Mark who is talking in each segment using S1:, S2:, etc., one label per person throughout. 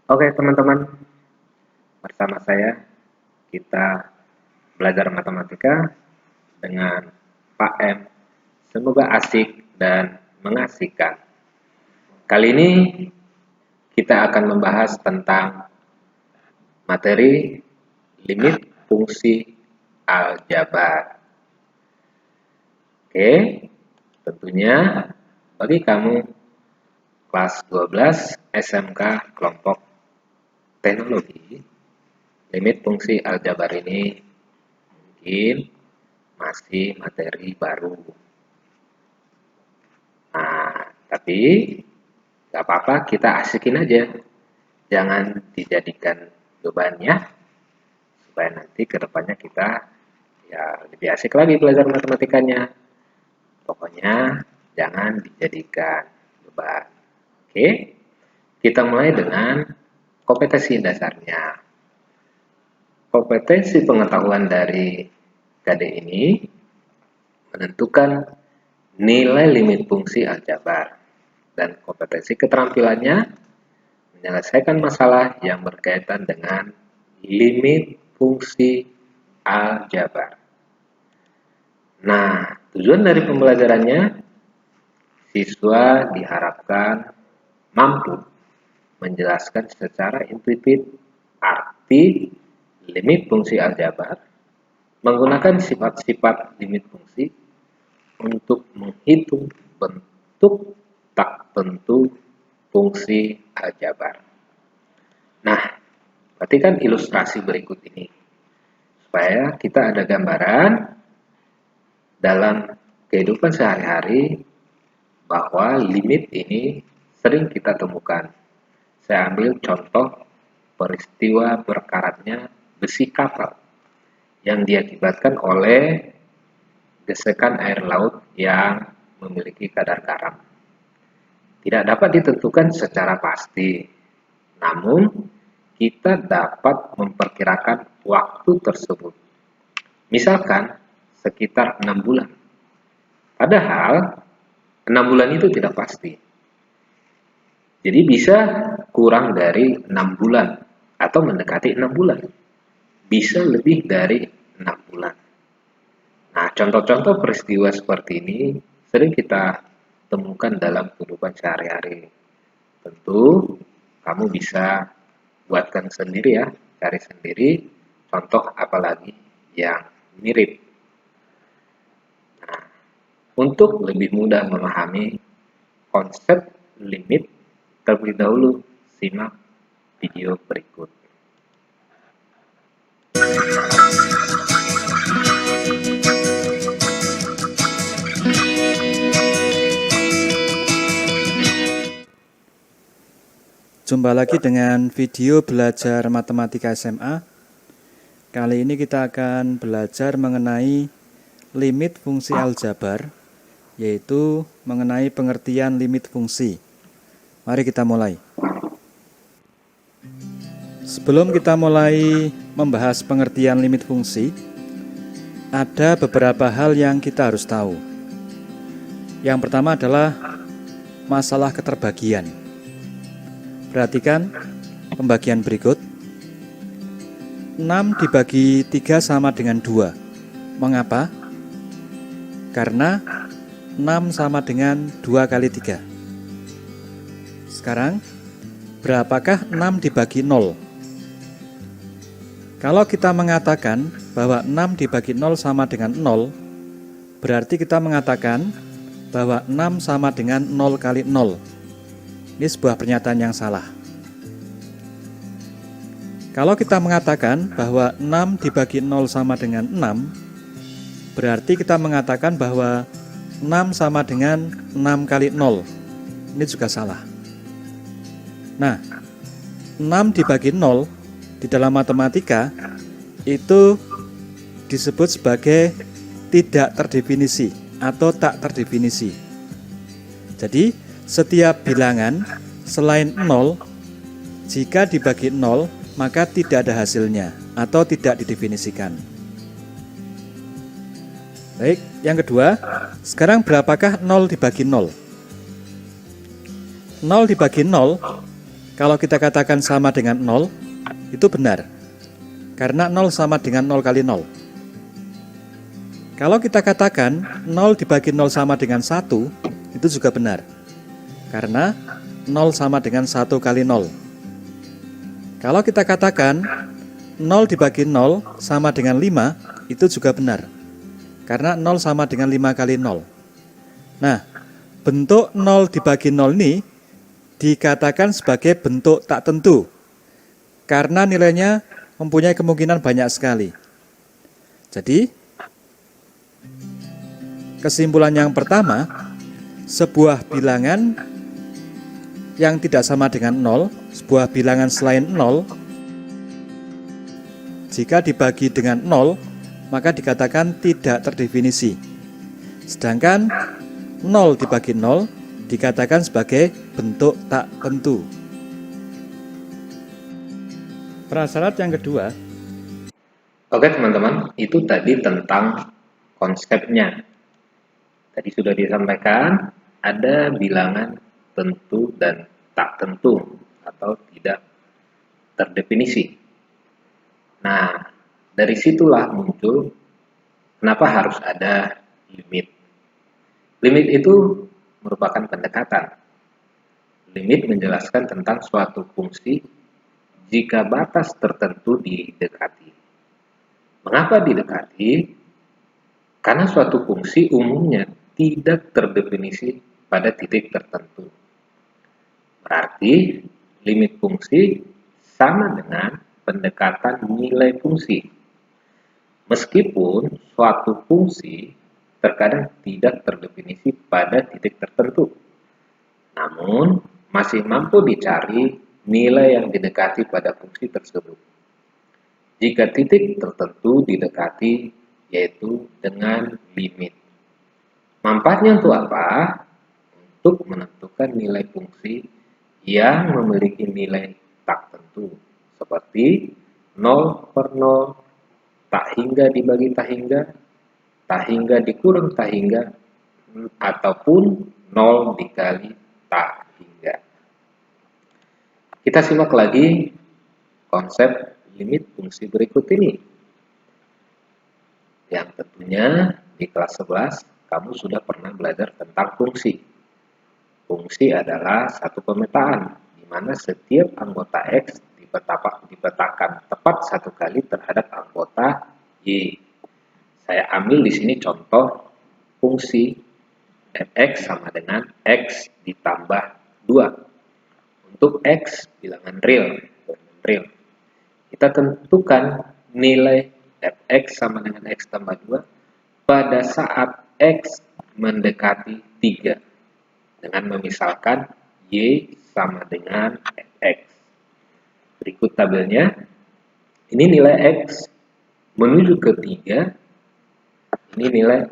S1: Oke teman-teman, bersama saya kita belajar matematika dengan Pak M. Semoga asik dan mengasihkan. Kali ini kita akan membahas tentang materi limit fungsi aljabar. Oke, tentunya bagi kamu kelas 12 SMK kelompok teknologi, limit fungsi aljabar ini mungkin masih materi baru. Nah, tapi nggak apa-apa, kita asikin aja. Jangan dijadikan beban ya, supaya nanti kedepannya kita ya lebih asik lagi belajar matematikanya. Pokoknya jangan dijadikan beban. Oke, kita mulai dengan kompetensi dasarnya. Kompetensi pengetahuan dari KD ini menentukan nilai limit fungsi aljabar, dan kompetensi keterampilannya menyelesaikan masalah yang berkaitan dengan limit fungsi aljabar. Nah, tujuan dari pembelajarannya, siswa diharapkan mampu menjelaskan secara intuitif arti limit fungsi aljabar, menggunakan sifat-sifat limit fungsi untuk menghitung bentuk tak tentu fungsi aljabar. Nah, perhatikan ilustrasi berikut ini supaya kita ada gambaran dalam kehidupan sehari-hari bahwa limit ini sering kita temukan. Saya ambil contoh peristiwa berkaratnya besi kapal yang diakibatkan oleh gesekan air laut yang memiliki kadar garam. Tidak dapat ditentukan secara pasti, namun kita dapat memperkirakan waktu tersebut. Misalkan sekitar 6 bulan. Padahal 6 bulan itu tidak pasti. Jadi bisa kurang dari 6 bulan atau mendekati 6 bulan. Bisa lebih dari 6 bulan. Nah, contoh-contoh peristiwa seperti ini sering kita temukan dalam kehidupan sehari-hari. Tentu kamu bisa buatkan sendiri ya, cari sendiri contoh apalagi yang mirip. Nah, untuk lebih mudah memahami konsep limit, terlebih dahulu simak video berikut.
S2: Jumpa lagi dengan video belajar matematika SMA. Kali ini kita akan belajar mengenai limit fungsi aljabar, yaitu mengenai pengertian limit fungsi. Mari kita mulai. Sebelum kita mulai membahas pengertian limit fungsi, ada beberapa hal yang kita harus tahu. Yang pertama adalah masalah keterbagian. Perhatikan pembagian berikut. 6 dibagi 3 sama dengan 2. Mengapa? Karena 6 sama dengan 2 kali 3. Sekarang, berapakah 6 dibagi 0? Kalau kita mengatakan bahwa 6 dibagi 0 sama dengan 0, berarti kita mengatakan bahwa 6 sama dengan 0 kali 0. Ini sebuah pernyataan yang salah. Kalau kita mengatakan bahwa 6 dibagi 0 sama dengan 6, berarti kita mengatakan bahwa 6 sama dengan 6 kali 0. Ini juga salah. Nah, 6 dibagi 0 di dalam matematika itu disebut sebagai tidak terdefinisi atau tak terdefinisi. Jadi, setiap bilangan selain 0, jika dibagi 0, maka tidak ada hasilnya atau tidak didefinisikan. Baik, yang kedua, sekarang berapakah 0 dibagi 0? 0 dibagi 0 Kalau kita katakan sama dengan 0, itu benar. Karena 0 sama dengan 0 kali 0. Kalau kita katakan 0 dibagi 0 sama dengan 1, itu juga benar. Karena 0 sama dengan 1 kali 0. Kalau kita katakan 0 dibagi 0 sama dengan 5, itu juga benar. Karena 0 sama dengan 5 kali 0. Nah, bentuk 0 dibagi 0 ini dikatakan sebagai bentuk tak tentu. Karena nilainya mempunyai kemungkinan banyak sekali. Jadi, kesimpulan yang pertama, sebuah bilangan yang tidak sama dengan 0, sebuah bilangan selain 0, jika dibagi dengan 0, maka dikatakan tidak terdefinisi. Sedangkan 0 dibagi 0 dikatakan sebagai bentuk tak tentu. Prasyarat yang kedua,
S1: Oke teman-teman, itu tadi tentang konsepnya. Tadi sudah disampaikan, ada bilangan tentu dan tak tentu atau tidak terdefinisi. Nah, dari situlah muncul kenapa harus ada limit. Limit itu merupakan pendekatan. Limit menjelaskan tentang suatu fungsi jika batas tertentu didekati. Mengapa didekati? Karena suatu fungsi umumnya tidak terdefinisi pada titik tertentu. Berarti, limit fungsi sama dengan pendekatan nilai fungsi. Meskipun suatu fungsi terkadang tidak terdefinisi pada titik tertentu, namun masih mampu dicari nilai yang didekati pada fungsi tersebut. Jika titik tertentu didekati, yaitu dengan limit. Manfaatnya untuk apa? Untuk menentukan nilai fungsi yang memiliki nilai tak tentu, seperti 0 per 0, tak hingga dibagi tak hingga dikurang tak hingga, ataupun 0 dikali tak hingga. Kita simak lagi konsep limit fungsi berikut ini. Yang tentunya di kelas 11 kamu sudah pernah belajar tentang fungsi. Fungsi adalah satu pemetaan di mana setiap anggota X dipetakan tepat satu kali terhadap anggota Y. Saya ambil di sini contoh fungsi fx sama dengan X ditambah 2. Untuk X bilangan real. Kita tentukan nilai fx sama dengan X tambah 2 pada saat X mendekati 3 dengan memisalkan Y sama dengan fx. Berikut tabelnya. Ini nilai X menuju ke 3. Ini nilai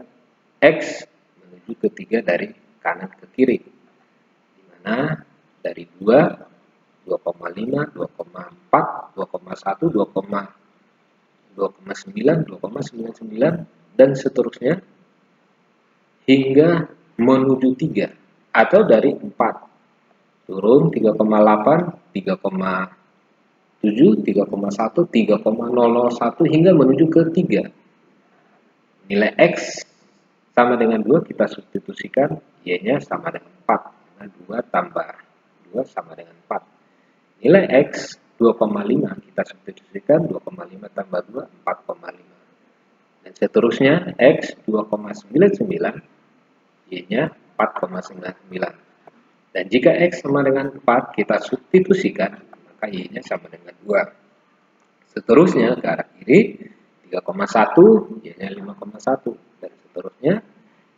S1: X menuju ke 3 dari kanan ke kiri. Di mana dari 2, 2,5, 2,4, 2,1, 2,9, 2,99 dan seterusnya hingga menuju 3 atau dari 4 turun 3,8, 3,7, 3,1, 3,001 hingga menuju ke 3. Nilai X sama dengan 2 kita substitusikan, Y-nya sama dengan 4. Karena 2 tambah 2 sama dengan 4. Nilai X 2,5 kita substitusikan, 2,5 tambah 2, 4,5. Dan seterusnya X 2,99, Y-nya 4,99. Dan jika X sama dengan 4 kita substitusikan, maka Y-nya sama dengan 2. Seterusnya ke arah kiri 3,1, Y-nya 5,1. Dan seterusnya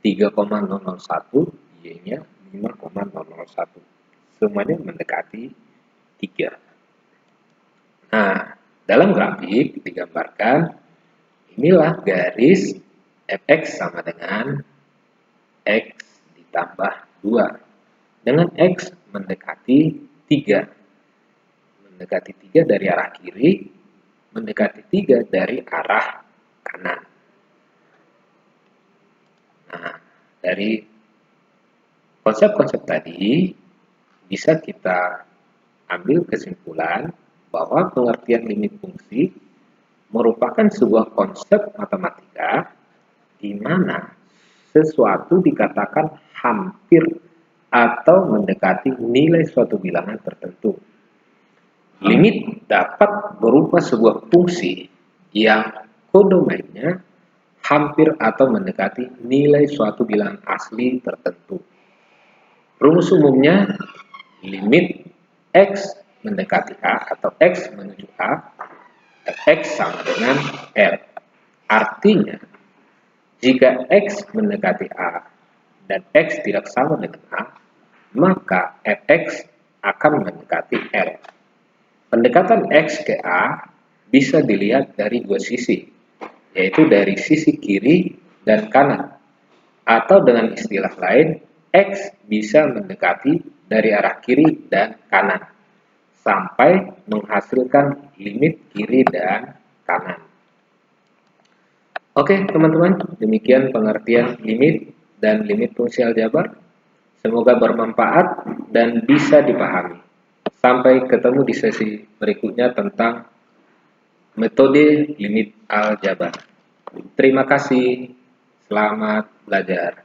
S1: 3,001, Y-nya 5,001. Semuanya mendekati 3. Nah, dalam grafik digambarkan inilah garis fx sama dengan X ditambah 2. Dengan X mendekati 3. Mendekati 3 dari arah kiri, mendekati 3 dari arah kanan. Nah, dari konsep-konsep tadi bisa kita ambil kesimpulan bahwa pengertian limit fungsi merupakan sebuah konsep matematika di mana sesuatu dikatakan hampir atau mendekati nilai suatu bilangan tertentu. Limit dapat berupa sebuah fungsi yang kodomainnya hampir atau mendekati nilai suatu bilangan asli tertentu. Rumus umumnya, limit X mendekati A atau X menuju A, X sama dengan L. Artinya, jika X mendekati A dan X tidak sama dengan A, maka Fx akan mendekati L. Pendekatan X ke A bisa dilihat dari dua sisi, yaitu dari sisi kiri dan kanan. Atau dengan istilah lain, X bisa mendekati dari arah kiri dan kanan, sampai menghasilkan limit kiri dan kanan. Oke teman-teman, demikian pengertian limit dan limit fungsi aljabar. Semoga bermanfaat dan bisa dipahami. Sampai ketemu di sesi berikutnya tentang metode limit aljabar. Terima kasih, selamat belajar.